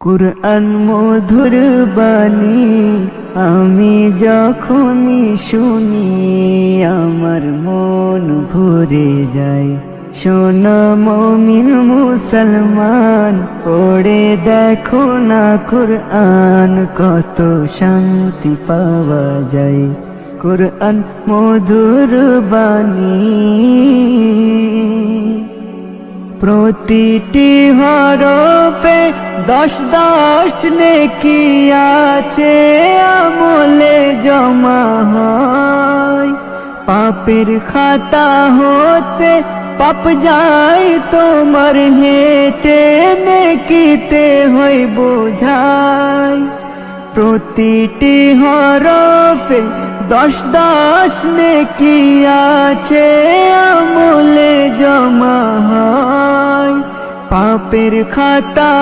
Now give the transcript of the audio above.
কুরআন মধুর বাণী আমি যখনই শুনি আমার মন ভরে যায়। শোনো মুমিন মুসলমান, পড়ে দেখো না কুরআন, কত শান্তি পাওয়া যায়। কুরআন মধুর বাণী, প্রতিটি হরফে 10 নেকি আছে, আমলে জমা হয়। পাপের খাতা হতে পাপ যায় তোমার হেঁটে, নেকিতে হয় বোঝাই। প্রতিটি হরফে 10 নেকি আছে, আমলে জমা হয়। পাপের খাতা